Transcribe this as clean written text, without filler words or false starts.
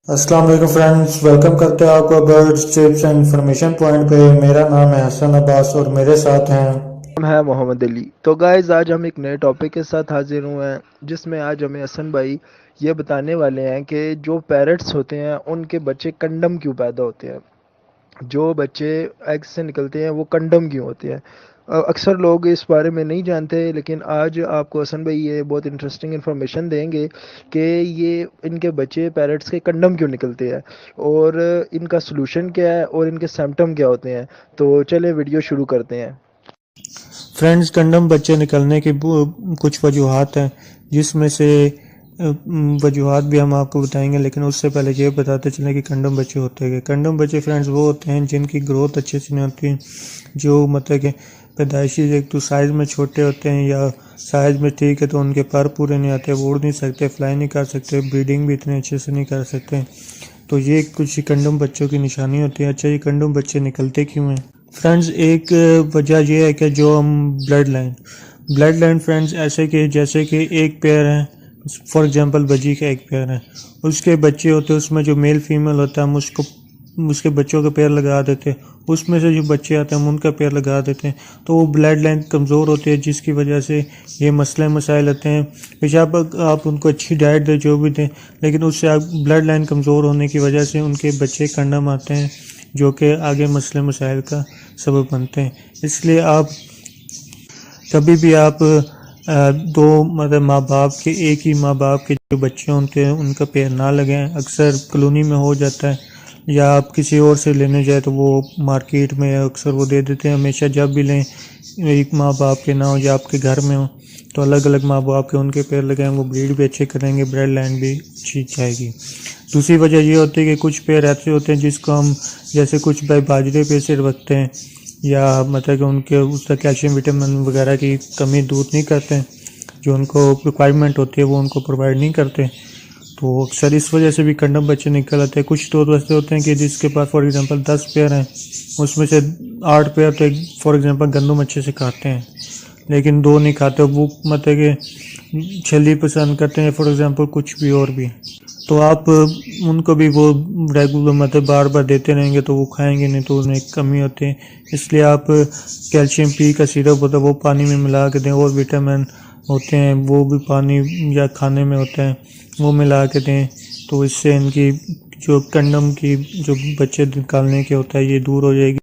अस्सलाम वालेकुम friends, welcome करते हैं आपको birds tips and information point पे। मेरा नाम है हसन अब्बास और मेरे साथ हैं। नाम है मोहम्मद अली। तो गाइज आज हम एक नए टॉपिक के साथ हाजिर हुए हैं जिसमें आज हमें हसन भाई ये बताने वाले हैं कि जो पैरट्स होते हैं उनके बच्चे कंडम क्यों पैदा होते हैं। जो बच्चे एग से निकलते हैं वो कंडम क्यों होते हैं। अक्सर लोग इस बारे में नहीं जानते, लेकिन आज आपको हसन भाई ये बहुत इंटरेस्टिंग इन्फॉर्मेशन देंगे कि ये इनके बच्चे पैरट्स के कंडम क्यों निकलते हैं और इनका सलूशन क्या है और इनके सिम्टम क्या होते हैं। तो चले वीडियो शुरू करते हैं। फ्रेंड्स, कंडम बच्चे निकलने की कुछ वजूहात हैं, जिसमें से वजूहात भी हम आपको बताएंगे, लेकिन उससे पहले ये बताते चलें कि कंडम बच्चे होते हैं। कंडम बच्चे फ्रेंड्स वो होते हैं जिनकी ग्रोथ अच्छे से नहीं होती, जो मतलब कि पैदाइशी एक तो साइज़ में छोटे होते हैं, या साइज़ में ठीक है तो उनके पर पूरे नहीं आते, वो उड़ नहीं सकते, फ्लाई नहीं कर सकते, ब्रीडिंग भी इतने अच्छे से नहीं कर सकते। तो ये कुछ कंडम बच्चों की निशानी होती है। अच्छा, ये कंडम बच्चे निकलते क्यों हैं फ्रेंड्स? एक वजह यह है कि जो हम ब्लड लाइन फ्रेंड्स ऐसे कि जैसे कि एक पेयर है, फॉर एग्जांपल बजी का एक पेयर है, उसके बच्चे होते हैं, उसमें जो मेल फीमेल होता है हम उसको उसके बच्चों का पेयर लगा देते हैं, उसमें से जो बच्चे आते हैं हम उनका पेयर लगा देते हैं, तो वो ब्लड लाइन कमज़ोर होती है, जिसकी वजह से ये मसले मसाइल आते हैं। बेशक आप उनको अच्छी डाइट दें, जो भी दें, लेकिन उससे आप ब्लड लाइन कमज़ोर होने की वजह से उनके बच्चे कंडम आते हैं, जो कि आगे मसले मसाइल का सबब बनते हैं। इसलिए आप कभी भी आप दो मतलब माँ बाप के, एक ही माँ बाप के जो बच्चे होते हैं उनका पेयर ना लगें। अक्सर कॉलोनी में हो जाता है, या आप किसी और से लेने जाए तो वो मार्केट में अक्सर वो दे देते हैं। हमेशा जब भी लें एक माँ बाप के ना हो या आपके घर में हो तो अलग अलग माँ बाप के उनके पेयर लगाएं, वो ब्रीड भी अच्छे करेंगे, ब्लड लाइन भी अच्छी जाएगी। दूसरी वजह ये होती है कि कुछ पेयर ऐसे होते हैं जिसको हम जैसे कुछ बाजरे पे सिर रखते हैं, या मतलब कि उनके उसका कैल्शियम विटामिन वगैरह की कमी दूर नहीं करते, जो उनको रिक्वायरमेंट होती है वो उनको प्रोवाइड नहीं करते। तो अक्सर इस वजह से भी कंडम बच्चे निकल आते हैं। कुछ तो ऐसे होते हैं कि जिसके पास फॉर एग्जांपल 10 पेयर हैं, उसमें से 8 पेयर तो फॉर एग्जांपल गंदम अच्छे से खाते हैं, लेकिन 2 नहीं खाते, वो मतलब कि छली पसंद करते हैं फॉर एग्जांपल, कुछ भी और भी। तो आप उनको भी वो रेगुलर मतलब बार बार देते रहेंगे तो वो खाएंगे नहीं, तो उन्हें कमी होती है। इसलिए आप कैल्शियम पी का सिरप होता है वो पानी में मिला के दें, और विटामिन होते हैं वो भी पानी या खाने में होते हैं वो मिला के दें। तो इससे इनकी जो कंडम की जो बच्चे निकालने के होता है ये दूर हो जाएगी।